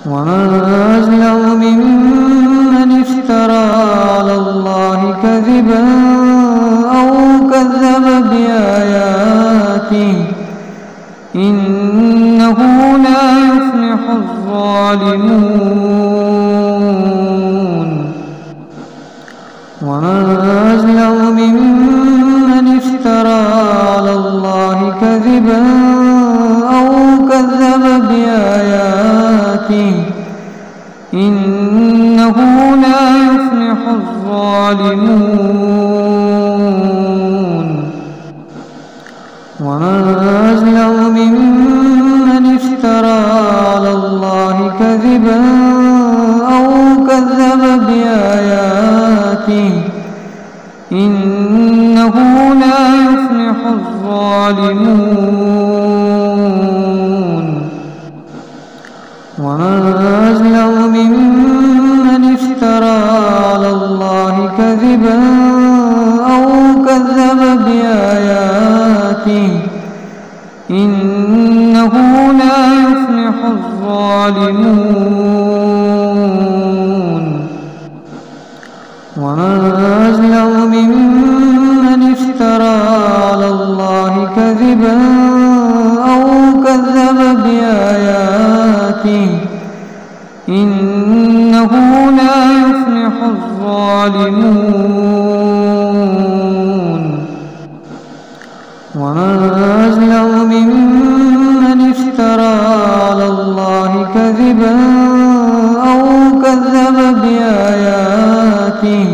ومن أظلم ممن افترى على الله كذبا أو كذب بآياته إنه لا يفلح الظالمون ومن أظلم ممن افترى على الله كذبا أو كذب بآياته إنه لا يفلح الظالمون ومن أظلم ممن افترى على الله كذبا أو كذب بآياته إنه لا يفلح الظالمون ومن أظلم ممن افترى على الله كذبا أو كذب بآياته إنه لا يفلح الظالمون ومن أظلم ممن افترى على الله كذبا أو كذب بآياته إنه لا يفلح الظالمون ومن أظلم ممن افترى على الله كذبا أو كذب بآياته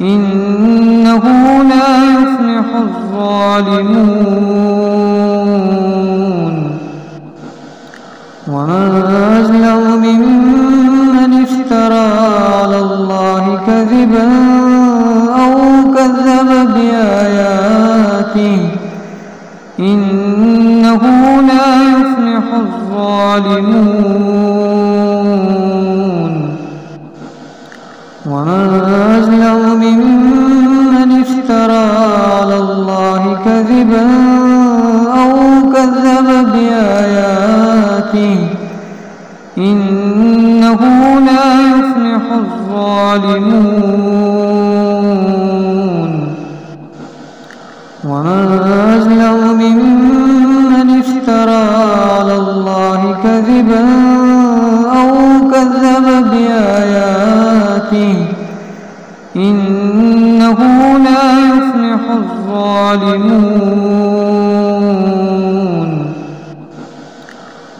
إنه لا يفلح الظالمون ومن أظلم ممن افترى على الله كذبا أو كذب بآياته إنه لا يفلح الظالمون ومن أظلم ممن افترى على الله كذبا أو كذب بآياته إنه لا يفلح الظالمون ومن أظلم ممن افترى على الله كذبا أو كذب بآياته إنه لا يفلح الظالمون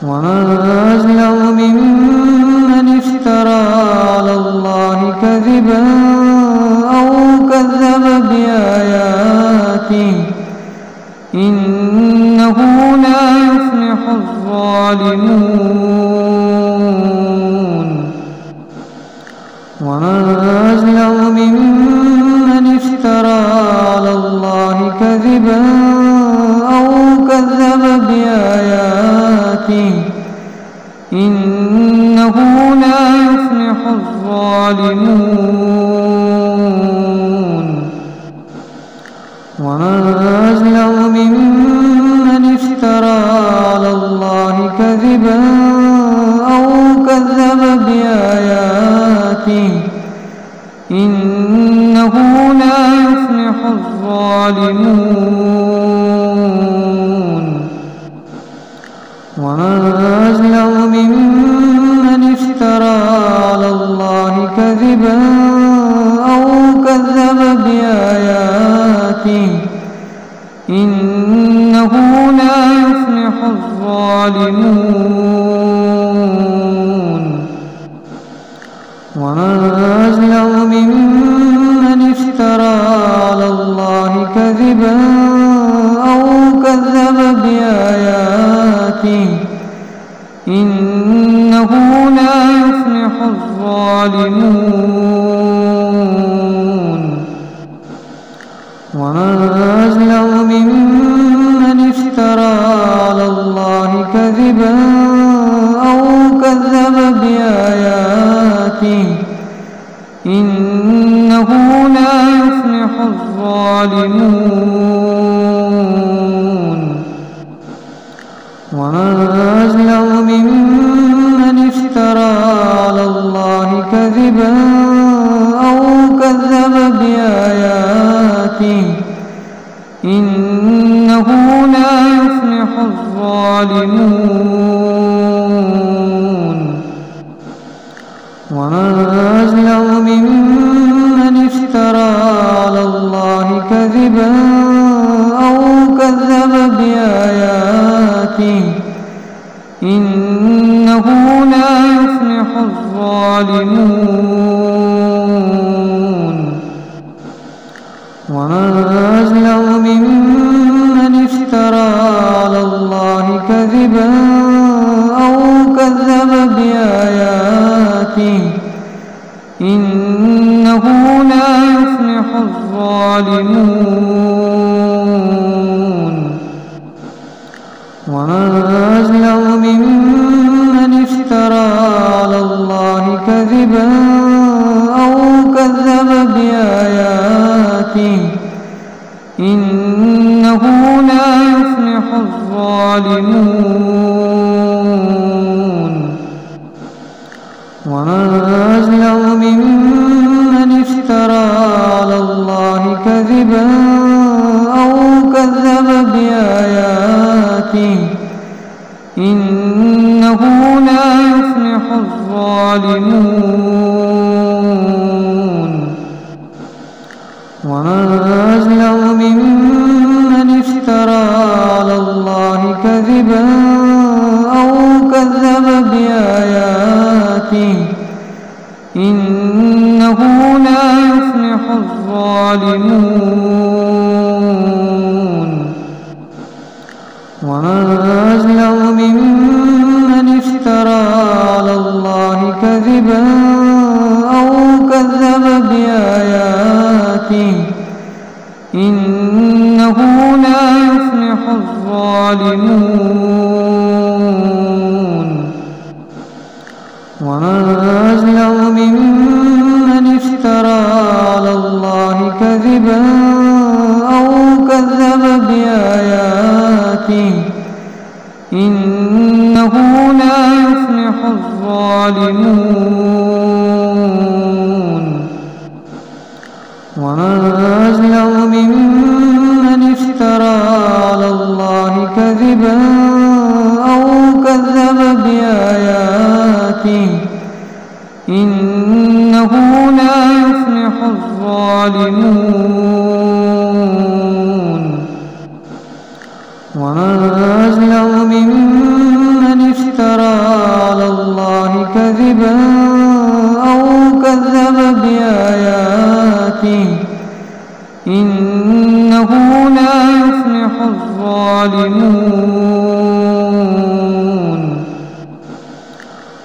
ومن أظلم ممن افترى على الله كذبا أو كذب بآياته إنه لا يفلح الظالمون ومن أظلم ممن افترى على الله كذبا أو كذب بآياته إنه لا يفلح الظالمون ومن أظلم ممن افترى على الله كذبا أو كذب بآياته إنه لا يفلح الظالمون ومن أظلم ممن افترى على الله كذبا أو كذب بآياته إنه لا يفلح الظالمون ومن أظلم ممن افترى على الله كذبا أو كذب بآياته إنه لا يفلح الظالمون ومن أظلم ممن افترى على الله كذبا أو كذب بآياته إنه لا يفلح الظالمون ومن أظلم ممن افترى إنه لا يفلح الظالمون ومن أظلم ممن افترى على الله كذبا أو كذب بآياته إنه لا يفلح الظالمون ومن أظلم ممن افترى على الله كذبا أو كذب بآياته إنه لا يفلح الظالمون ومن أظلم ممن افترى على الله كذبا أو كذب بآياته إنه لا يفلح الظالمون ومن أظلم ممن افترى على الله كذبا أو كذب بآياته إنه لا يفلح الظالمون ومن أظلم ممن افترى على الله كذبا أو كذب بآياته إنه لا يفلح الظالمون ومن أظلم ممن افترى على الله كذبا أو كذب بآياته إنه لا يفلح الظالمون ومن أظلم ممن افترى على الله كذبا أو كذب بآياته إنه لا يفلح الظالمون ومن أظلم ممن افترى على الله كذبا أو كذب بآياته إنه لا يفلح الظالمون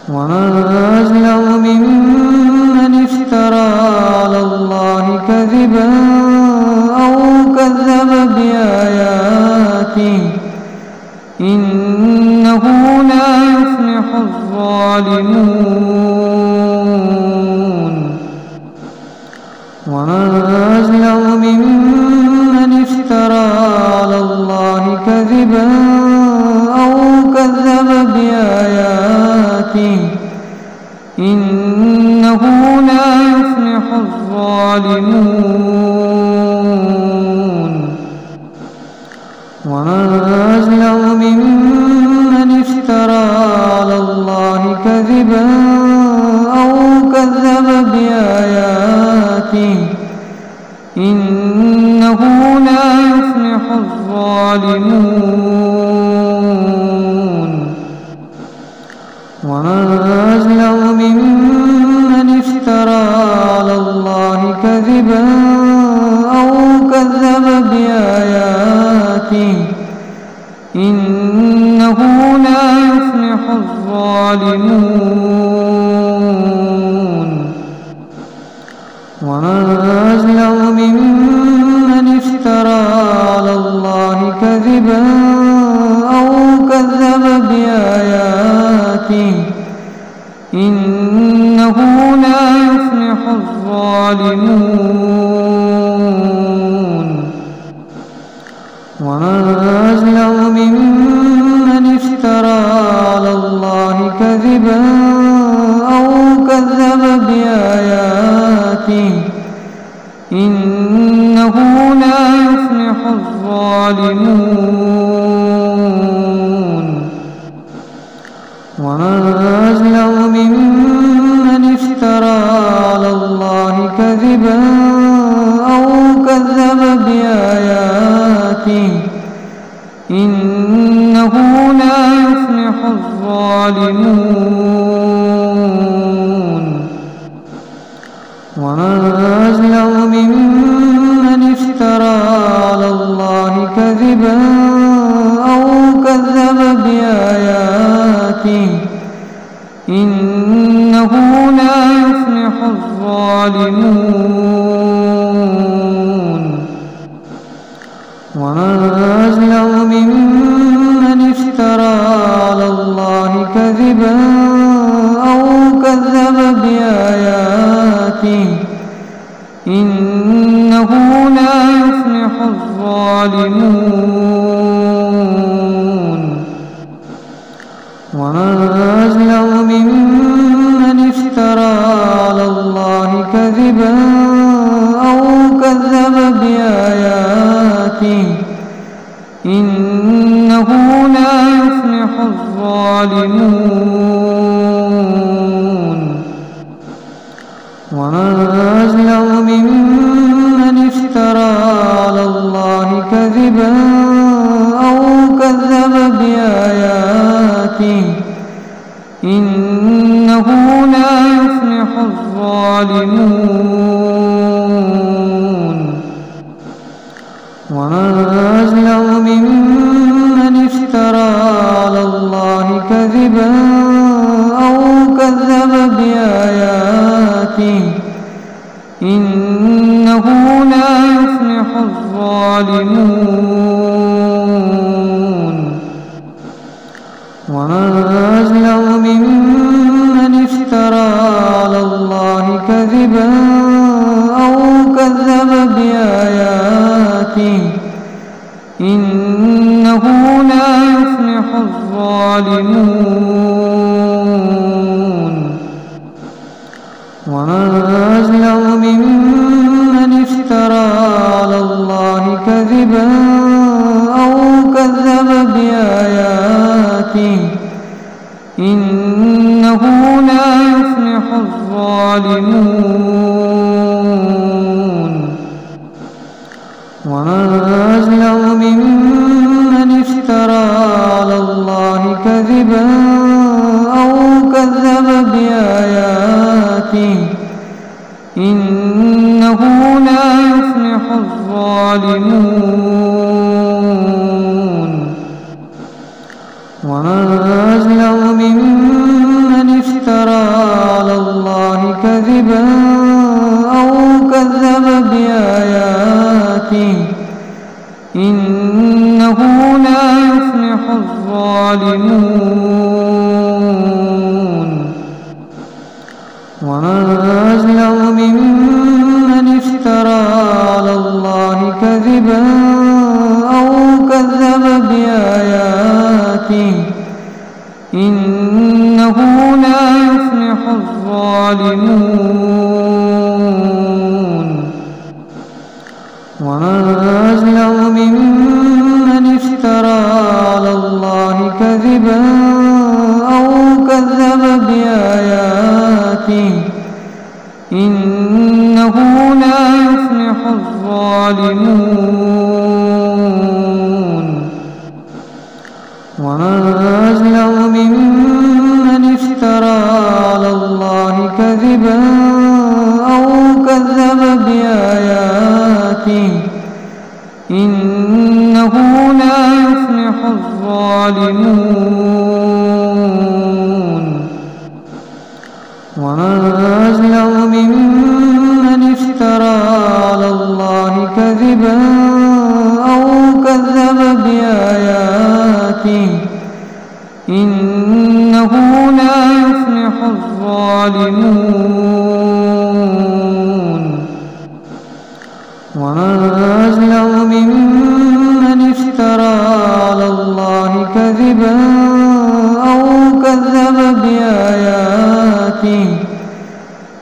ومن أظلم ممن افترى على الله كذبا أو كذب بآياته إنه لا يفلح الظالمون ومن أظلم ممن افترى على الله كذبا أو كذب بآياته إنه لا يفلح الظالمون ومن أظلم ممن افترى على الله كذبا أو كذب بآياته إنه لا يفلح الظالمون ومن أظلم ممن افترى على الله كذبا أو كذب بآياته إنه لا يفلح الظالمون ومن أظلم ممن افترى على الله كذبا أو كذب بآياته إنه لا يفلح الظالمون ومن أظلم ممن افترى على الله كذبا أو كذب بآياته إنه لا يفلح الظالمون ومن أظلم ممن افترى على الله كذبا أو كذب بآياته إنه لا يفلح الظالمون الظالمون ومن أظلم ممن افترى على الله كذبا أو كذب بآياته إنه لا يفلح الظالمون ومن أظلم ممن افترى على الله كذبا أو كذب بآياته إنه لا يفلح الظالمون ومن أظلم ممن افترى على الله كذبا أو كذب بآياته إنه لا يفلح الظالمون ومن أظلم ممن افترى على الله كذبا أو كذب بآياته إنه لا يفلح الظالمون ومن أظلم ممن افترى على الله كذبا أو كذب بآياته إنه لا يفلح الظالمون ومن أظلم ممن افترى على الله كذبا أو كذب بآياته إنه لا يفلح الظالمون ومن أظلم ممن افترى على الله كذبا أو كذب بآياته إنه لا يفلح الظالمون ومن أظلم ممن افترى على الله كذبا أو كذب بآياته إنه لا يفلح الظالمون ومن أظلم ممن افترى على الله كذبا أو كذب بآياته إنه لا يفلح الظالمون ومن أظلم ممن افترى على الله كذبا أو كذب بآياته إنه لا يفلح الظالمون ومن أظلم ممن افترى على الله كذبا أو كذب بآياته إنه لا يفلح الظالمون ومن أظلم ممن افترى على الله كذبا أو كذب بآياته إنه لا يفلح الظالمون ومن أظلم ممن افترى على الله كذبا أو كذب بآياته إنه لا يفلح الظالمون ومن أظلم ممن افترى على الله كذبا أو كذب بآياته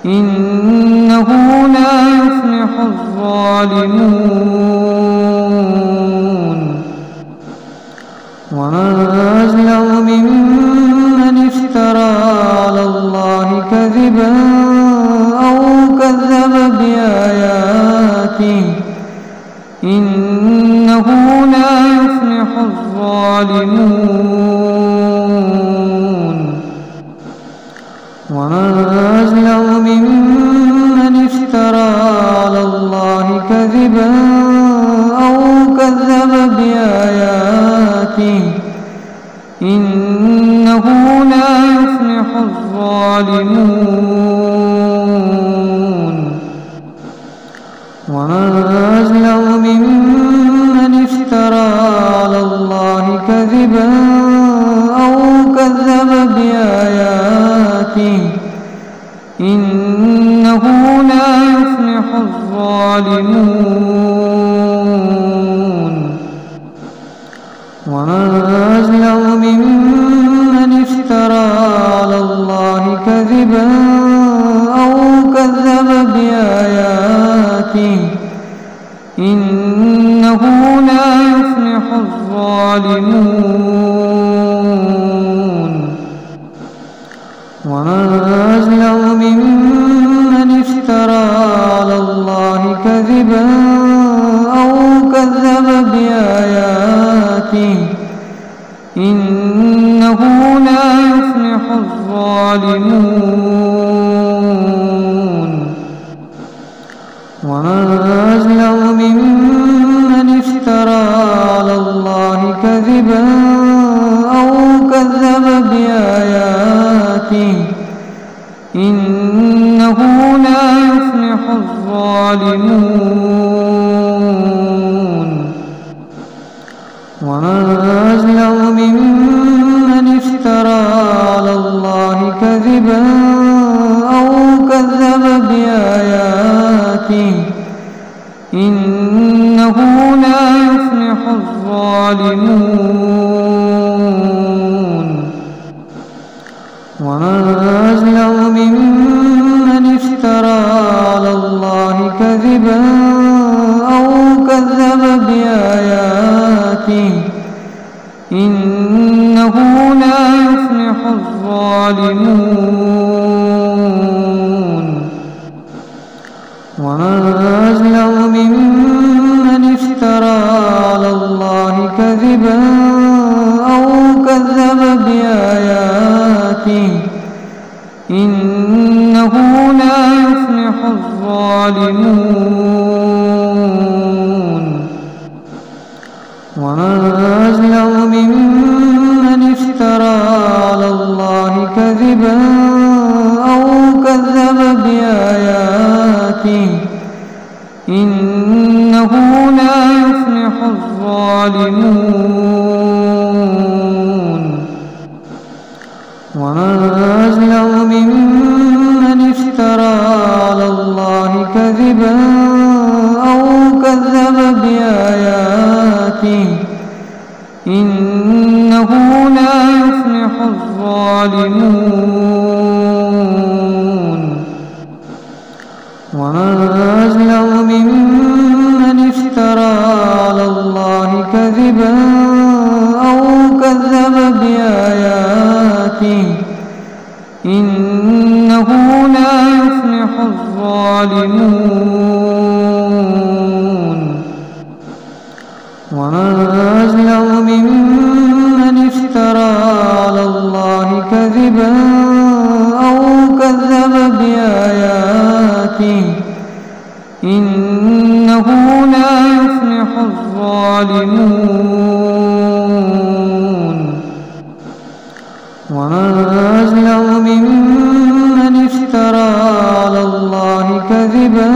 إنه لا يفلح الظالمون ومن أظلم ممن افترى على الله كذبا أو كذب بآياته إنه لا يفلح الظالمون ومن أظلم ممن افترى على الله كذبا أو كذب بآياته إنه لا يفلح الظالمون ومن أظلم ممن افترى على الله كذبا أو كذب بآياته إنه لا يفلح الظالمون ومن أظلم ممن افترى على الله كذبا أو كذب بآياته إنه لا يفلح الظالمون ومن أظلم ممن افترى على الله كذبا أو كذب بآياته إنه لا يفلح الظالمون ومن أظلم ممن افترى على الله كذبا أو كذب بآياته إنه لا يفلح الظالمون ومن أظلم ممن افترى على الله كذبا أو كذب بآياته إنه لا يفلح الظالمون ومن أظلم ممن افترى على الله كذبا أو كذب بآياته إنه لا يفلح الظالمون ومن أظلم ممن افترى على الله كذبا أو كذب بآياته إنه لا يفلح الظالمون ومن أظلم ممن افترى على الله كذبا أو كذب بآياته إنه لا يفلح الظالمون ومن أظلم ممن افترى على الله كذبا أو كذب بآياته إنه لا يفلح الظالمون ومن أظلم ممن افترى على الله كذبا أو كذب بآياته إنه لا يفلح الظالمون ومن أظلم ممن افترى على الله كذبا أو كذب بآياته إنه لا يفلح الظالمون ومن أظلم ممن افترى على الله كذبا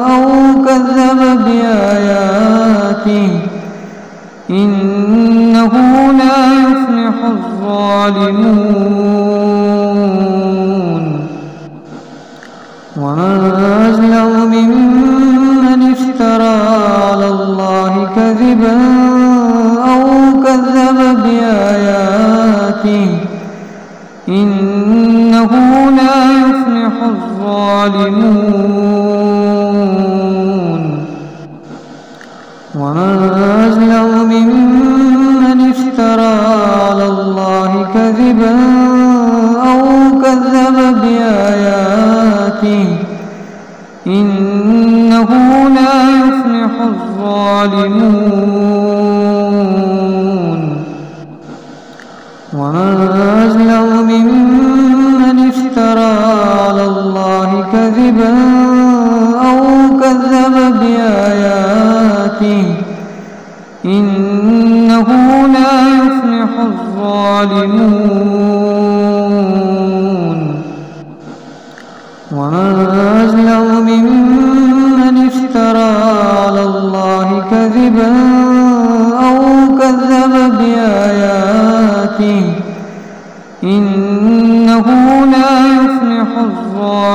أو كذب بآياته إنه لا يفلح الظالمون ومن أظلم ممن افترى على الله كذبا أو كذب بآياته إنه لا يفلح الظالمون ومن أظلم ممن افترى على الله كذبا أو كذب بآياته إنه لا يفلح الظالمون ومن أظلم ممن افترى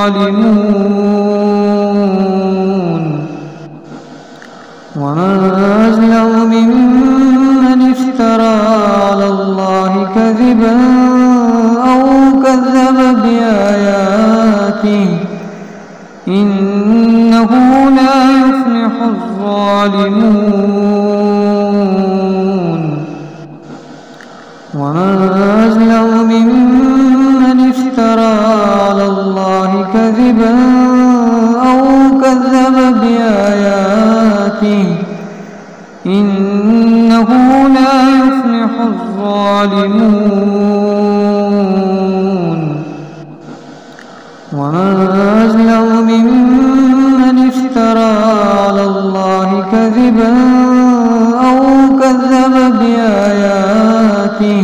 الظالمون ومن أظلم ممن افترى على الله كذبا أو كذب بآياته إنه لا يفلح الظالمون ومن أظلم ممن افترى على الله كذبا أو كذب بآياته إنه لا يفلح الظالمون ومن أظلم ممن افترى على الله كذبا أو كذب بآياته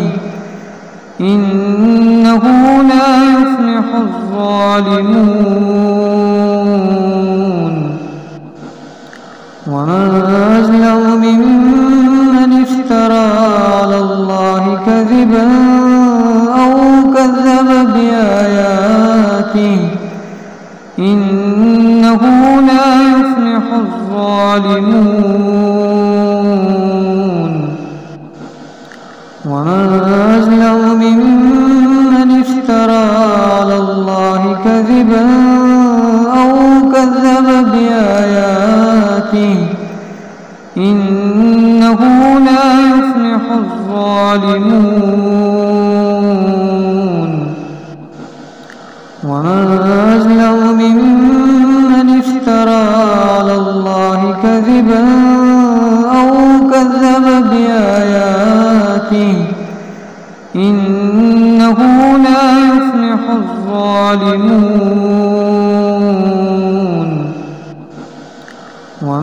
إنه لا يفلح الظالمون ومن أظلم ممن افترى على الله كذبا أو كذب بآياته إنه لا يفلح الظالمون ومن أظلم ممن افترى على الله كذبا أو كذب بآياته إنه لا يفلح الظالمون ومن أظلم ممن افترى على الله كذبا أو كذب بآياته إنه لا يفلح الظالمون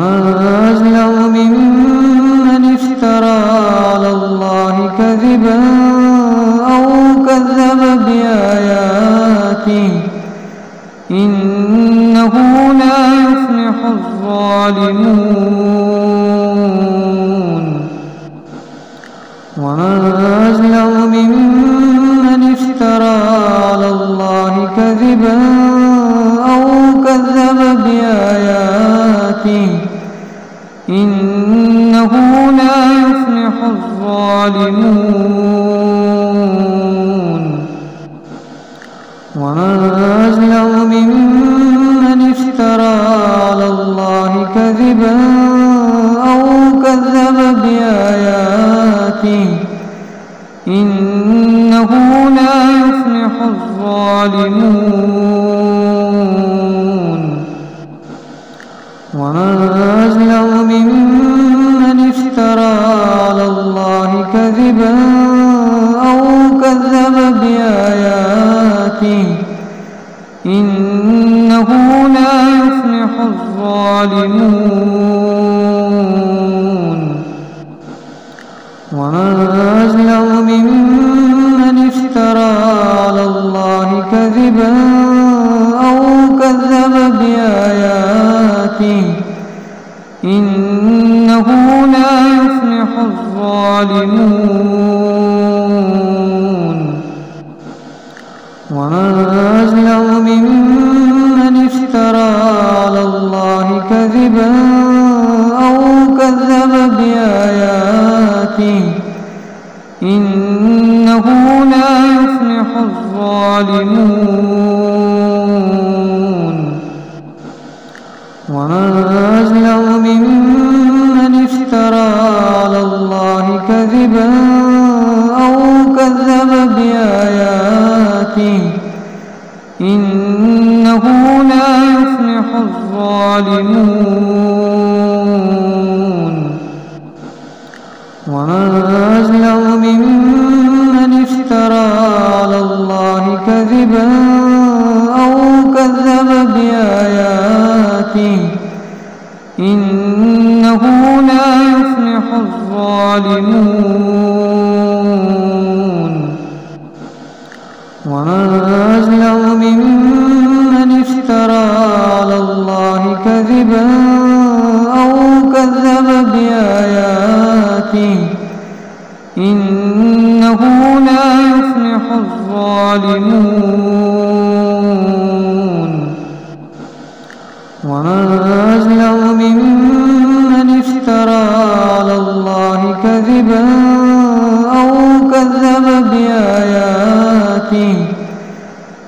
ومن أظلم ممن افترى على الله كذبا أو كذب بآياته إنه لا يفلح الظالمون ومن أظلم ممن افترى على الله كذبا أو كذب بآياته إنه لا يفلح الظالمون ومن أظلم ممن افترى على الله كذبا أو كذب بآياته إنه لا يفلح الظالمون ومن أظلم ممن افترى على الله كذبا أو كذب بآياته إنه لا يفلح الظالمون ومن أظلم ممن افترى على الله كذبا أو كذب بآياته إنه لا يفلح الظالمون ومن أظلم ممن افترى على الله كذبا أو كذب بآياته إنه لا يفلح الظالمون ومن أظلم ممن افترى على الله كذبا أو كذب بآياته إنه لا يفلح الظالمون ومن أظلم ممن افترى على الله كذبا أو كذب بآياته إنه لا يفلح الظالمون ومن أظلم ممن افترى على الله كذبا أو كذب بآياته إنه لا يفلح الظالمون ومن أظلم ممن افترى على الله كذبا أو كذب بآياته إنه لا يفلح الظالمون ومن أظلم ممن افترى على الله كذبا أو كذب بآياته إنه لا يفلح الظالمون ومن أظلم ممن افترى على الله كذبا أو كذب بآياته إنه لا يفلح الظالمون بآياته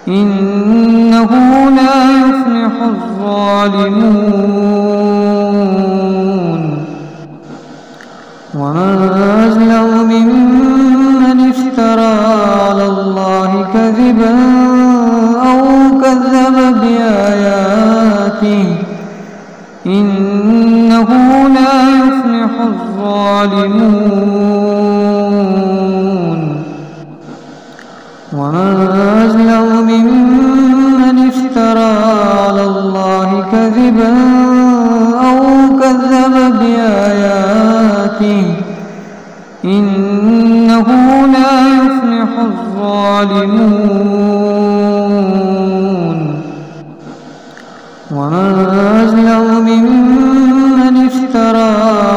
إنه لا يفلح الظالمون ومن أظلم ممن افترى على الله كذبا أو كذب بآياته إنه لا يفلح الظالمون ومن أظلم ممن افترى على الله كذبا أو كذب بآياته إنه لا يفلح الظالمون ومن أظلم ممن افترى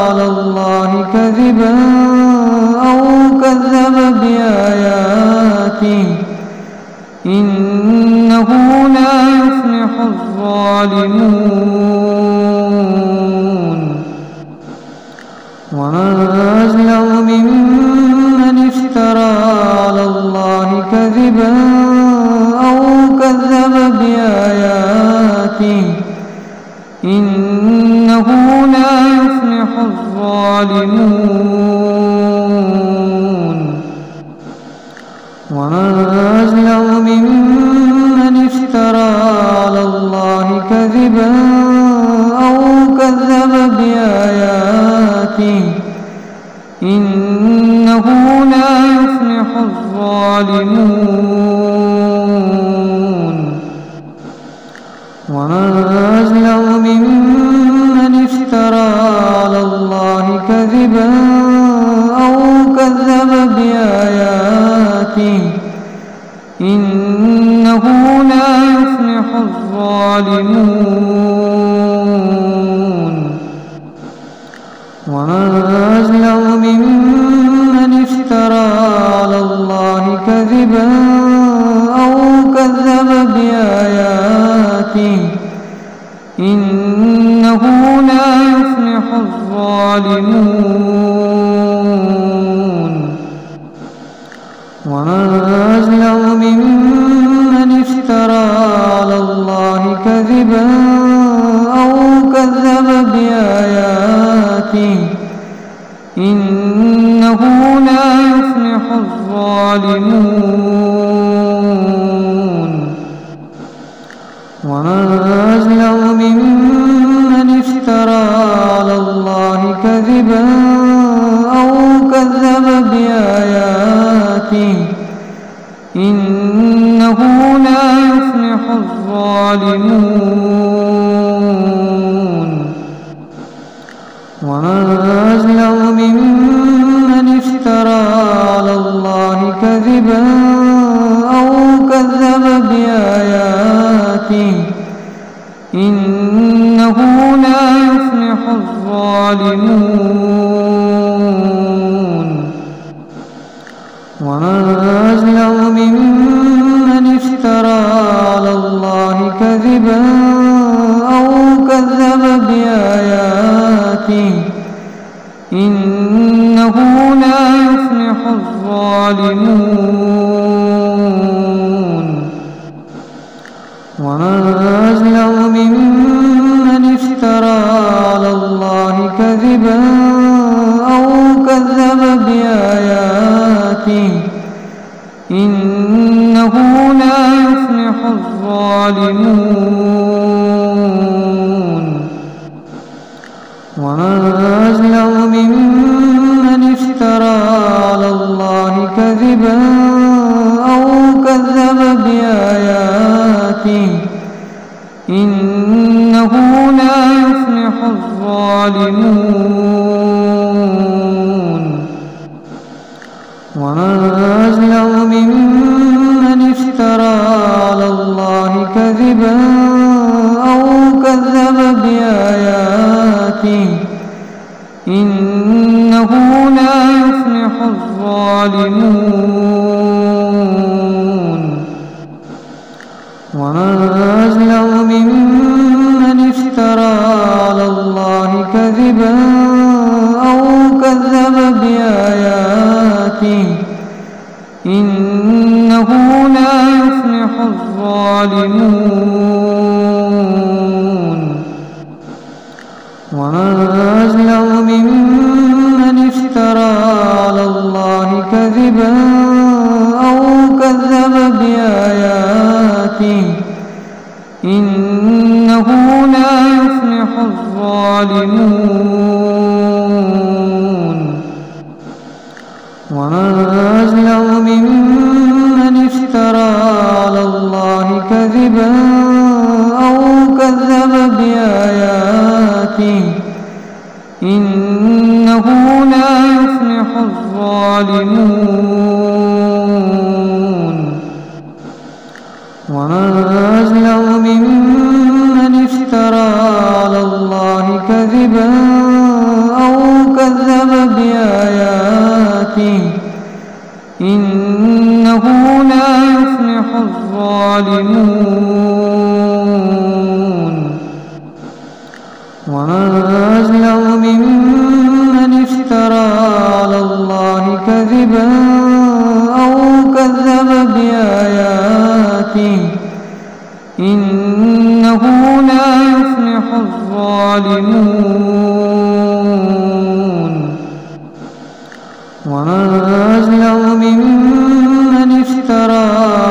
على الله كذبا أو كذب بآياته إنه لا يفلح الظالمون ومن أظلم ممن افترى على الله كذبا أو كذب بآياته إنه لا يفلح الظالمون ومن أظلم ممن افترى على الله كذبا أو كذب بآياته إنه لا يفلح الظالمون ومن أظلم ممن افترى على الله كذبا أو كذب بآياته إنه لا يفلح الظالمون ومن أظلم ممن افترى على الله كذبا أو كذب بآياته إنه لا يفلح الظالمون ومن أظلم ممن افترى على الله كذبا أو كذب بآياته إنه لا يفلح الظالمون ومن أظلم ممن افترى على الله كذبا أو كذب بآياته إنه لا يفلح الظالمون ومن أظلم ممن افترى على الله كذبا أو كذب بآياته إنه لا يفلح الظالمون ومن أظلم ممن افترى على الله كذبا أو كذب بآياته إنه لا يفلح الظالمون ومن أظلم ممن افترى على الله كذبا أو كذب بآياته إنه لا يفلح الظالمون ومن أظلم ممن افترى على الله كذبا أو كذب بآياته إنه لا يفلح الظالمون ومن أظلم ممن افترى على الله كذبا أو كذب بآياته إنه لا يفلح الظالمون ومن أظلم ممن افترى على الله كذبا أو كذب بآياته إنه لا الظالمون ومن أظلم ممن افترى على الله كذبا أو كذب بآياته إنه لا يفلح الظالمون ومن أظلم ممن افترى على الله كذبا أو كذب بآياته إنه لا يفلح الظالمون ومن أظلم ممن افترى على الله كذبا أو كذب بآياته إنه لا يفلح الظالمون ومن أظلم ممن افترى على الله كذبا أو كذب بآياته إنه لا يفلح الظالمون ومن أظلم ممن افترى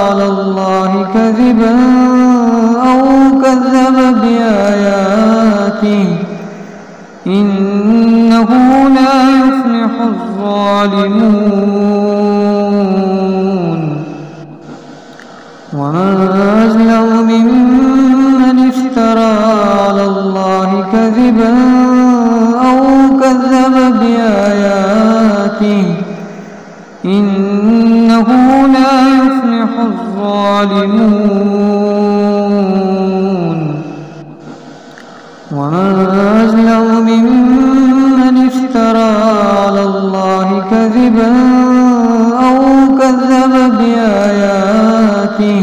على الله كذبا أو كذب بآياته إنه لا يفلح الظالمون ومن أظلم ممن افترى على الله كذبا أو كذب بآياته إنه لا يفلح الظالمون ومن أظلم ممن افترى على الله كذبا أو كذب بآياته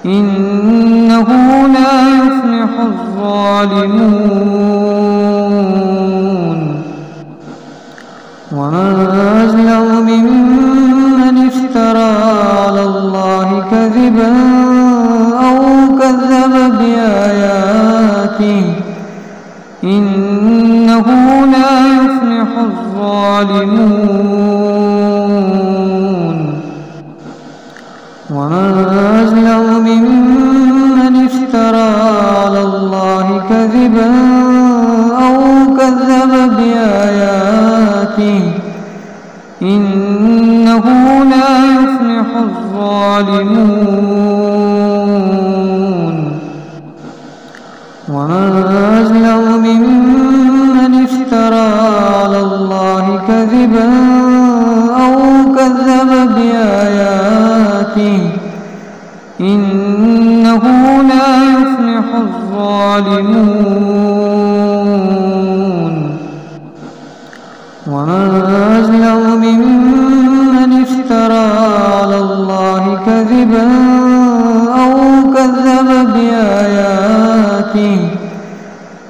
إنه لا يفلح الظالمون ومن أظلم ممن افترى على الله كذبا أو كذب بآياته إنه لا يفلح الظالمون ومن أظلم ممن افترى على الله كذبا أو كذب بآياته إنه لا يفلح الظالمون ومن أظلم ممن افترى على الله كذبا أو كذب بآياته إنه لا يفلح الظالمون ومن أظلم ممن افترى على الله كذبا أو كذب بآياته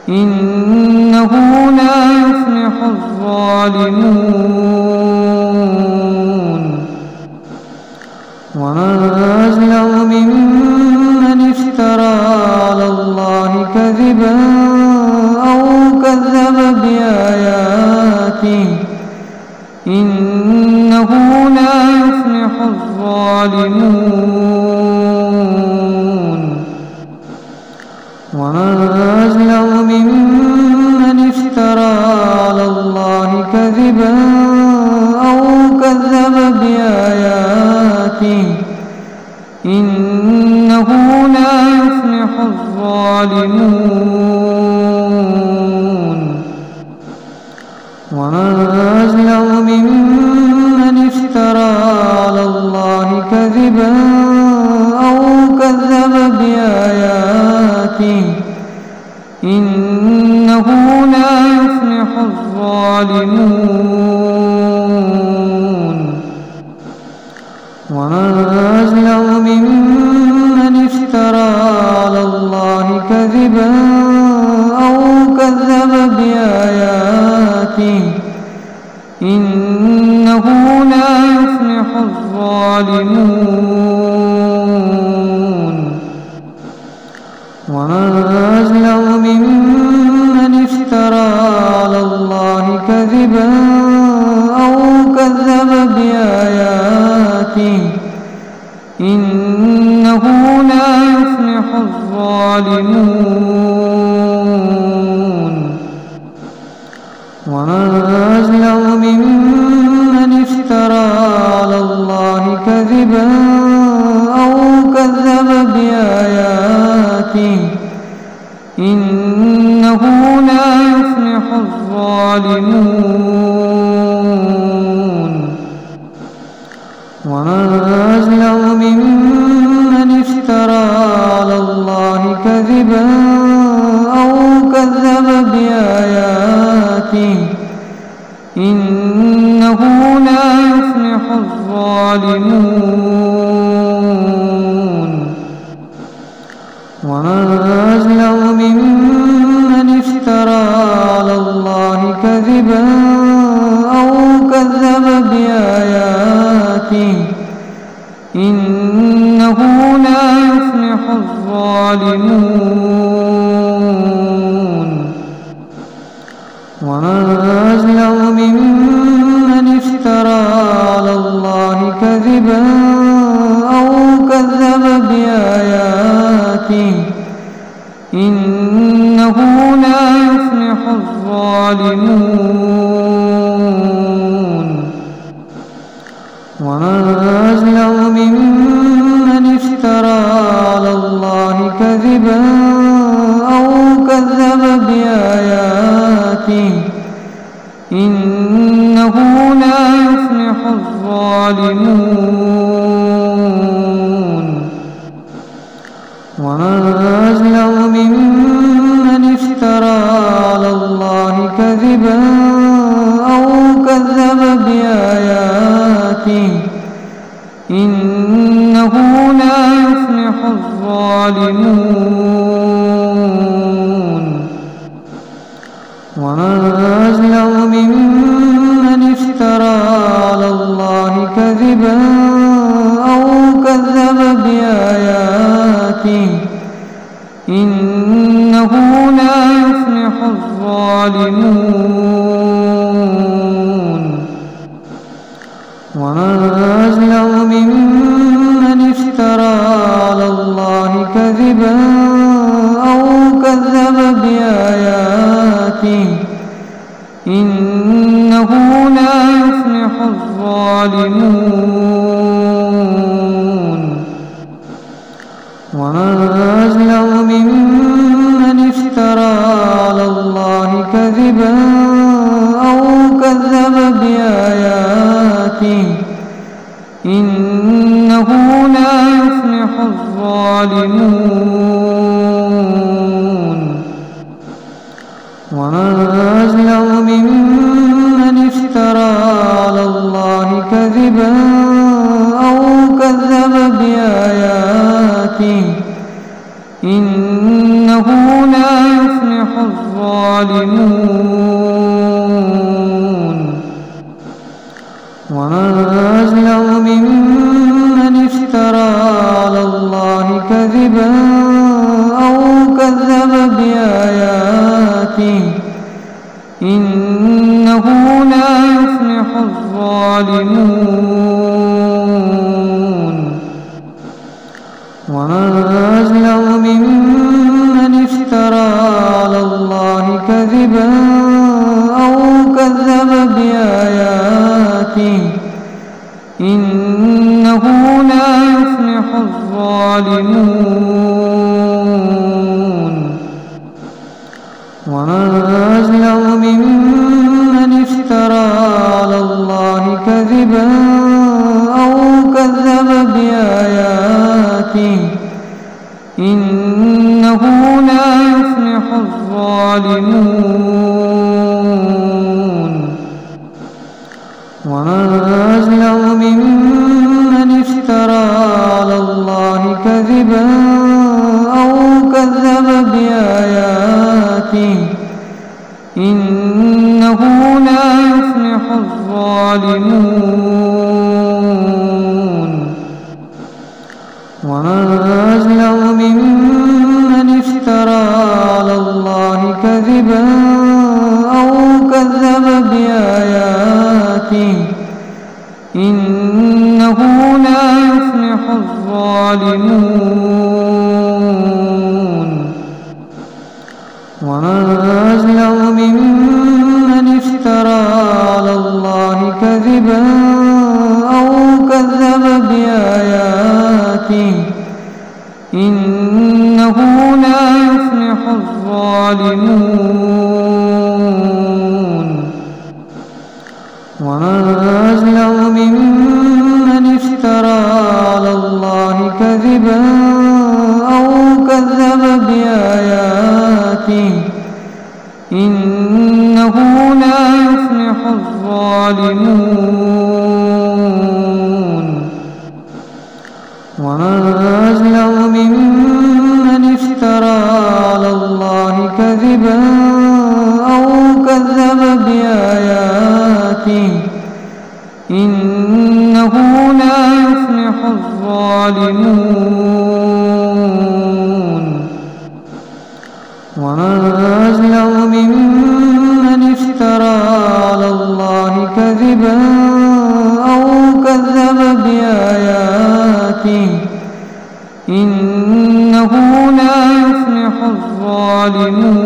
إنه لا يفلح الظالمون ومن أظلم ممن افترى على الله كذبا أو كذب بآياته إنه لا يفلح الظالمون ومن أظلم ممن افترى على الله كذبا أو كذب بآياته إنه لا يفلح الظالمون ومن أظلم ممن افترى على الله كذبا أو كذب بآياته إنه لا يفلح الظالمون ومن أظلم ممن افترى على الله كذبا أو كذب بآياته إنه لا يفلح الظالمون الظالمون ومن أظلم ممن افترى على الله كذبا أو كذب بآياته إنه لا يفلح الظالمون ومن أظلم ممن افترى على الله كذبا أو كذب بآياته إنه لا يفلح الظالمون ومن أظلم ممن افترى على الله كذبا أو كذب بآياته إنه لا يفلح الظالمون ومن أظلم ممن افترى على الله كذبا أو كذب بآياته إنه لا يفلح الظالمون ومن أظلم ممن افترى على الله كذبا أو كذب بآياته إنه لا يفلح الظالمون ومن أظلم ممن افترى على الله كذبا أو كذب بآياته إنه لا يفلح الظالمون ومن أظلم ممن افترى على الله كذبا أو كذب بآياته إنه لا يفلح الظالمون ومن أظلم ممن افترى على الله كذبا أو كذب بآياته إنه لا يفلح الظالمون ومن أظلم ممن افترى على الله كذبا أو كذب بآياته إنه لا يفلح الظالمون ومن أظلم ممن افترى على الله كذبا أو كذب بآياته إنه لا يفلح الظالمون ومن أظلم ممن افترى على الله كذبا أو كذب بآياته إنه لا يفلح الظالمون ومن أظلم ممن افترى على الله كذبا أو كذب بآياته إنه لا يفلح الظالمون ومن أظلم ممن افترى على الله كذبا أو كذب بآياته إنه لا يفلح الظالمون ومن أظلم ممن افترى على الله كذبا أو كذب بآياته إنه لا يفلح الظالمون ومن أظلم ممن افترى على الله كذبا أو كذب بآياته إنه لا يفلح الظالمون ومن أظلم ممن افترى على الله كذبا أو كذب بآياته إنه لا يفلح الظالمون ومن أظلم ممن افترى على الله كذبا أو كذب بآياته إنه لا يفلح الظالمون ومن أظلم ممن افترى على الله كذبا أو كذب بآياته إنه لا يفلح الظالمون ومن أظلم ممن افترى على الله كذبا أو كذب بآياته إنه لا يفلح الظالمون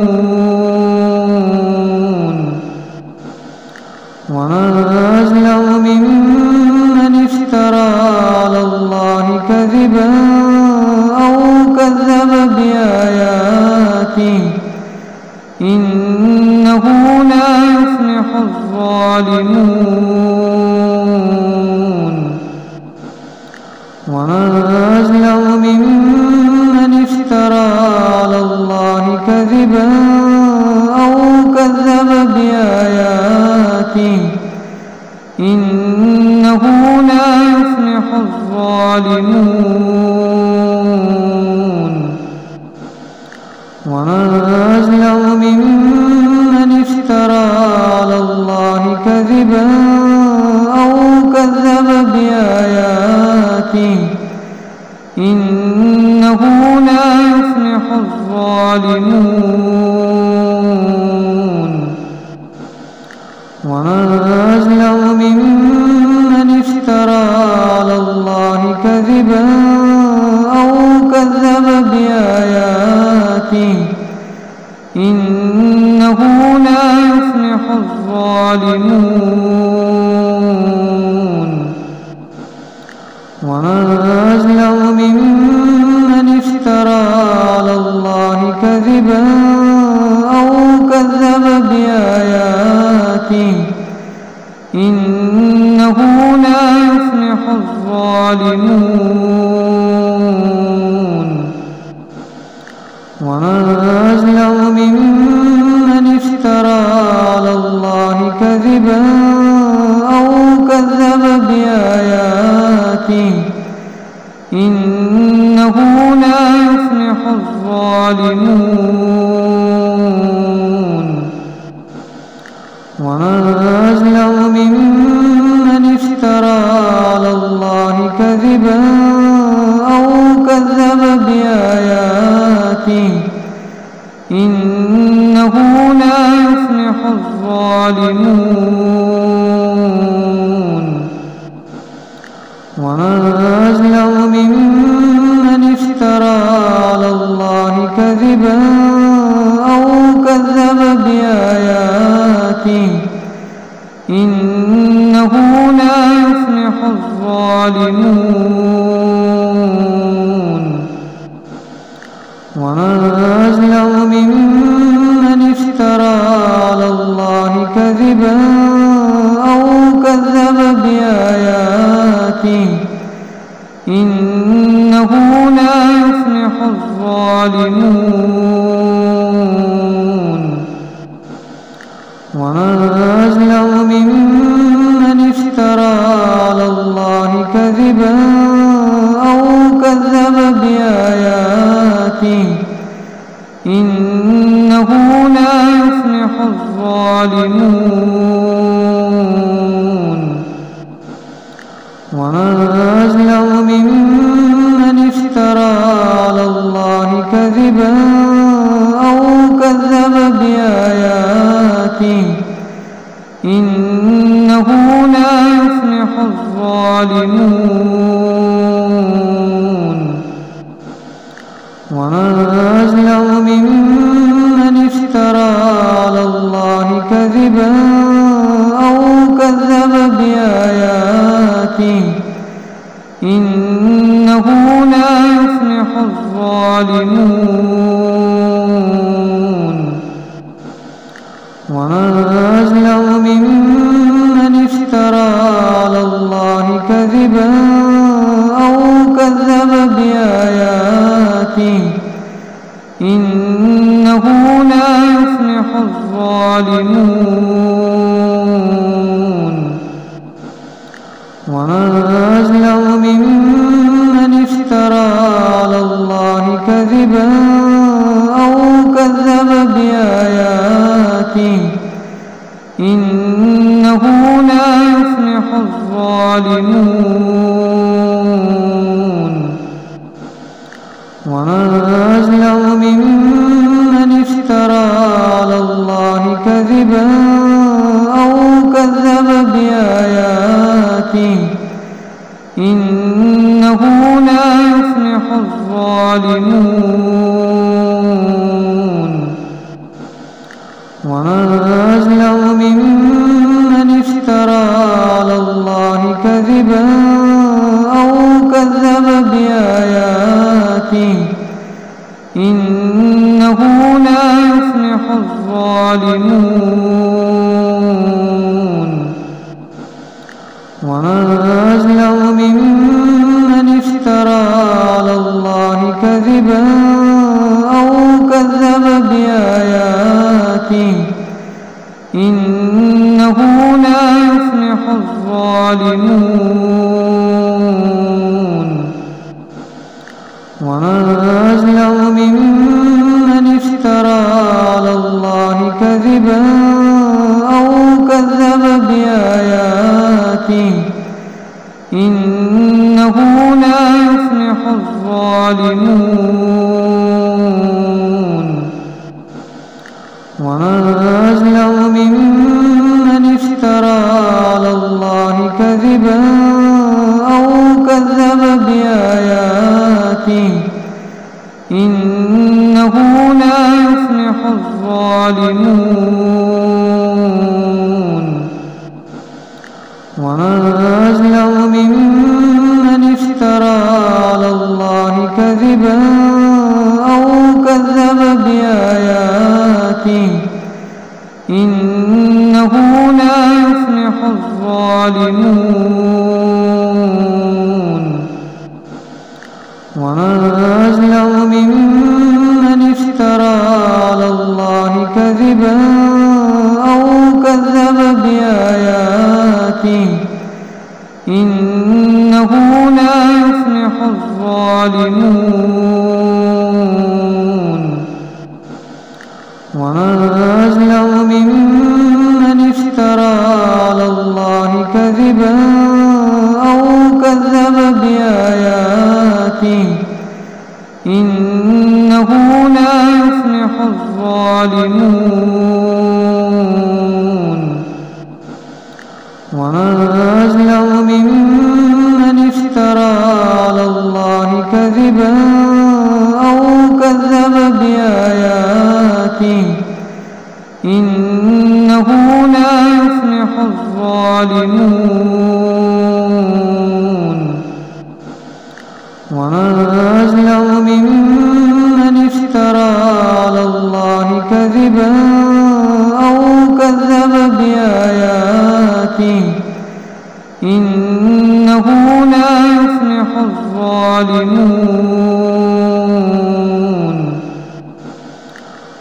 ومن أظلم ممن افترى على الله كذبا أو كذب بآياته إنه لا يفلح الظالمون ومن أظلم ممن افترى على الله كذبا أو كذب بآياته إنه لا يفلح الظالمون ومن أظلم ممن افترى على الله كذبا أو كذب بآياته إنه لا يفلح الظالمون ومن أظلم ممن افترى على الله كذبا أو كذب بآياته إنه لا يفلح الظالمون ومن أظلم ممن افترى على الله كذبا أو كذب بآياته إنه لا يفلح الظالمون ومن أظلم ممن افترى على الله كذبا أو كذب بآياته إنه لا يفلح الظالمون ومن أظلم ممن افترى على الله كذبا أو كذب بآياته إنه لا يفلح الظالمون ومن أظلم ممن افترى على الله كذبا أو كذب بآياته إنه لا يفلح الظالمون ومن أظلم ممن افترى على الله كذبا أو كذب بآياته إنه لا يفلح الظالمون ومن أظلم ممن افترى على الله كذبا أو كذب بآياته إنه لا يفلح الظالمون ومن أظلم ممن افترى على الله كذبا أو كذب بآياته إنه لا يفلح الظالمون ومن أظلم ممن افترى الظالمون ومن أظلم ممن افترى على الله كذبا أو كذب بآياته إنه لا يفلح الظالمون ومن أظلم ممن افترى على الله كذبا أو كذب بآياته إنه لا يفلح الظالمون ومن أظلم ممن افترى على الله كذبا أو كذب بآياته إنه لا يفلح الظالمون ومن أظلم ممن افترى على الله كذبا أو كذب بآياته إنه لا يفلح الظالمون ومن أظلم ممن افترى على الله كذبا أو كذب بآياته إنه لا يفلح الظالمون ومن أظلم ممن افترى على الله كذبا أو كذب بآياته إنه لا يفلح الظالمون ومن أظلم ممن افترى على الله كذبا أو كذب بآياته إنه لا يفلح الظالمون ومن أظلم ممن افترى على الله كذبا أو كذب بآياته إنه لا يفلح الظالمون ومن أظلم ممن افترى على الله كذبا أو كذب بآياته إنه لا يفلح الظالمون ومن أظلم ممن افترى على الله كذبا أو كذب بآياته إنه لا يفلح الظالمون ومن أظلم ممن افترى على الله كذبا أو كذب بآياته إنه لا يفلح الظالمون ومن أظلم ممن افترى على الله كذبا أو كذب بآياته إنه لا يفلح الظالمون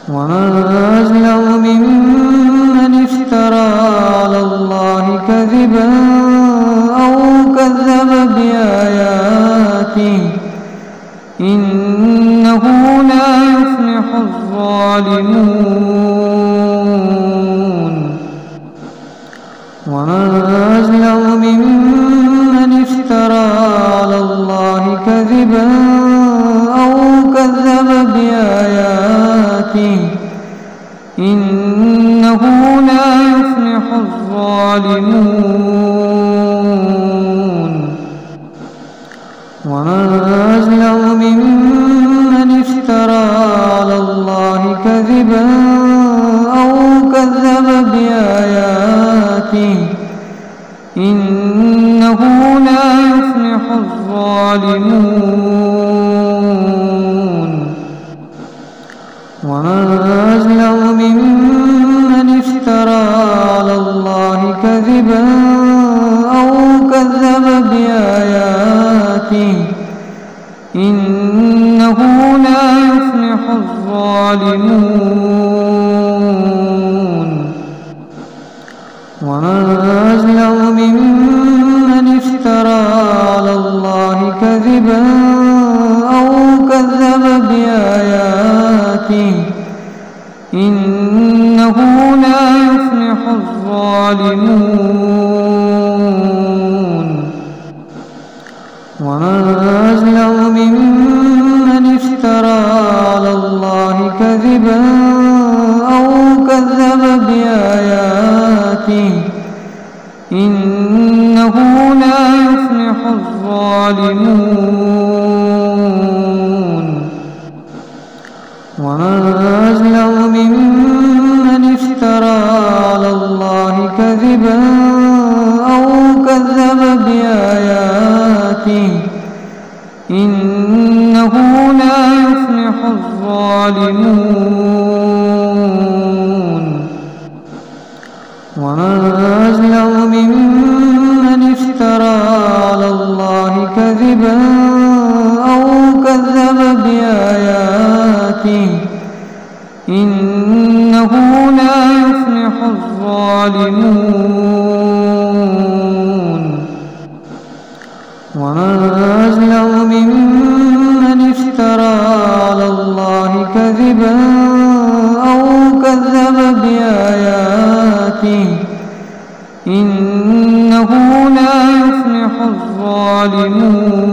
ومن أظلم ممن افترى على الله كذبا أو كذب بآياته إنه لا يفلح الظالمون ومن أظلم ممن افترى على الله كذبا أو كذب بآياته إنه لا يفلح الظالمون ومن أظلم ممن افترى على الله كذبا أو كذب بآياته إنه لا يفلح الظالمون الظالمون ومن أظلم ممن افترى على الله كذبا أو كذب بآياته إنه لا يفلح الظالمون ومن أظلم ممن افترى على الله كذبا أو كذب بآياته إنه لا يفلح الظالمون ومن أظلم ممن افترى على الله كذبا أو كذب بآياته إنه لا يفلح الظالمون ومن أظلم ممن افترى على الله كذبا أو كذب بآياته إنه لا يفلح الظالمون ومن أظلم ممن افترى على الله كذبا أو كذب بآياته إنه لا يفلح الظالمون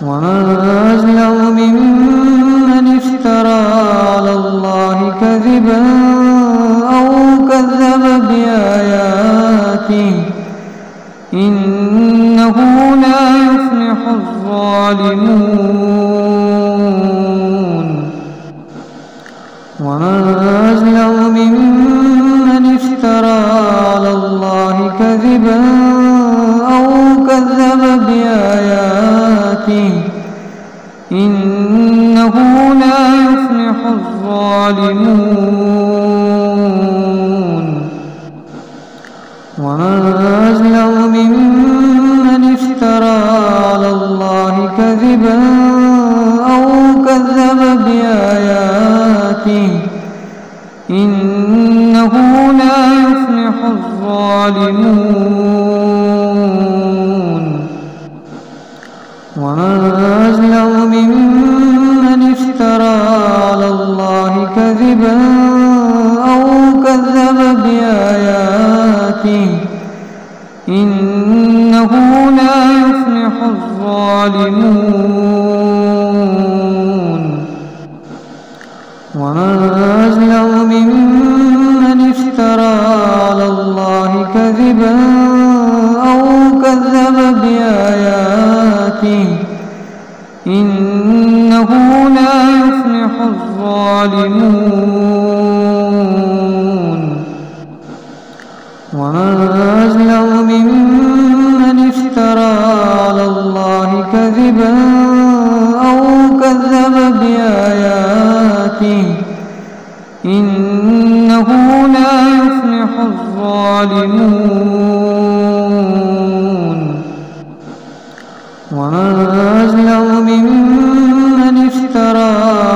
ومن أظلم ممن افترى على الله كذبا أو كذب بآياته إنه لا يفلح الظالمون ومن أظلم ممن افترى على الله كذبا أو كذب بآياته إنه لا يفلح الظالمون ومن أظلم ممن افترى على الله كذبا أو كذب بآياته إنه لا يفلح الظالمون ومن أظلم ممن افترى على الله كذبا أو كذب بآياته إنه لا يفلح الظالمون ومن أظلم ممن افترى على الله كذبا أو كذب بآياته إنه لا يفلح الظالمون ومن أظلم ممن افترى على الله كذبا أو كذب بآياته إنه لا يفلح الظالمون ومن أظلم ممن افترى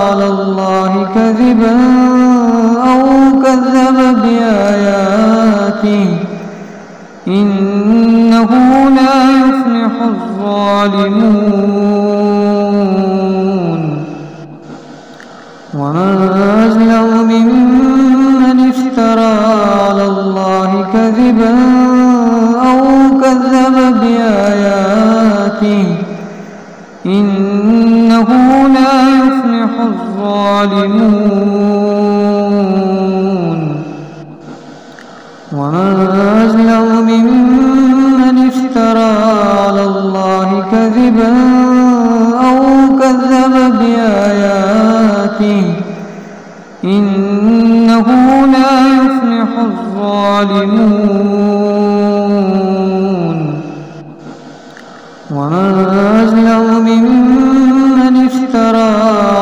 على الله كذبا أو كذب بآياته إنه لا يفلح الظالمون ومن أظلم ممن افترى على الله كذبا أو كذب بآياته إنه لا يفلح الظالمون ومن أظلم ممن افترى على الله كذبا أو كذب بآياته إنه لا يفلح الظالمون ومن أظلم ممن افترى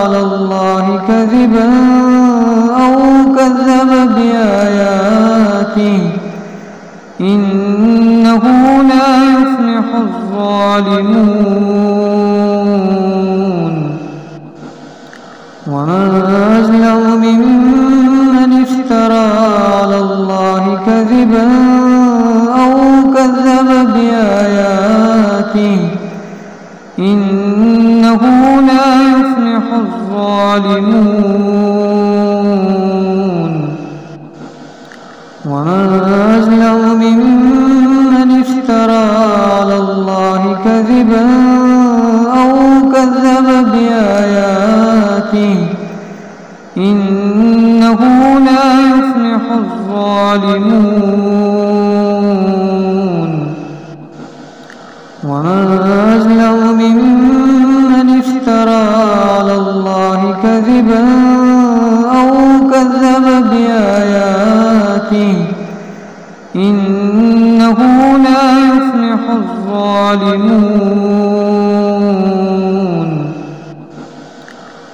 على الله كذبا أو كذب بآياته إنه لا يفلح الظالمون إنه لا يفلح الظالمون. ومن أظلم ممن افترى على الله كذبا أو كذب بآياته إنه لا يفلح الظالمون. ومن أظلم ممن افترى على الله كذبا أو كذب بآياته إنه لا يفلح الظالمون.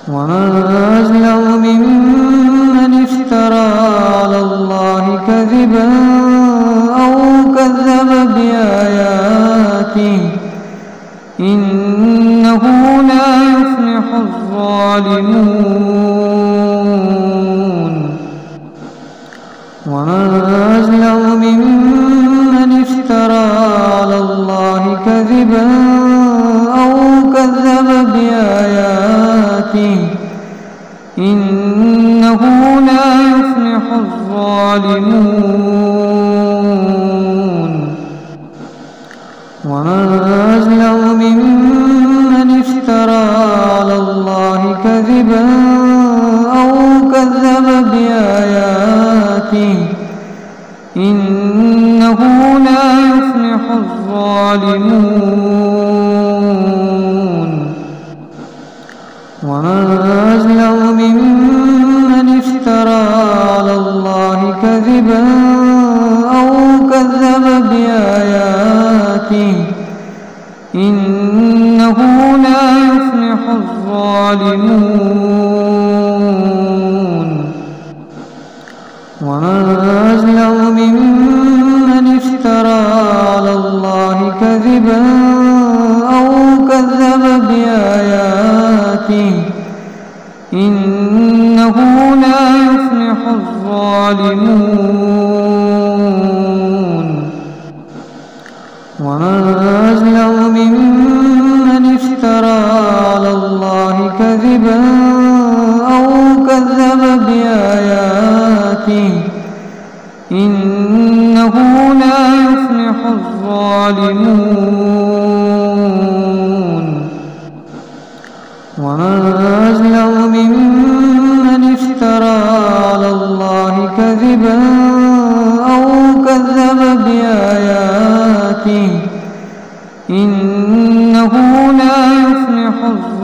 ومن أظلم ممن افترى على الله كذبا أو كذب بآياته إنه لا يفلح الظالمون. ومن أظلم ممن افترى على الله كذبا أو كذب بآياته إنه لا يفلح الظالمون. ومن أظلم ممن افترى على الله كذبا أو كذب بآياته إنه لا يفلح الظالمون. ومن أظلم ممن افترى على الله كذبا أو كذب بآياته إنه لا يفلح الظالمون. ومن أظلم ممن افترى على الله كذبا أو كذب بآياته إنه لا يفلح الظالمون. ومن أظلم ممن افترى على الله كذبا أو كذب بآياته إنه لا يفلح الظالمون. ومن أظلم ممن افترى على الله كذبا أو كذب بآياته إنه لا يفلح الظالمون.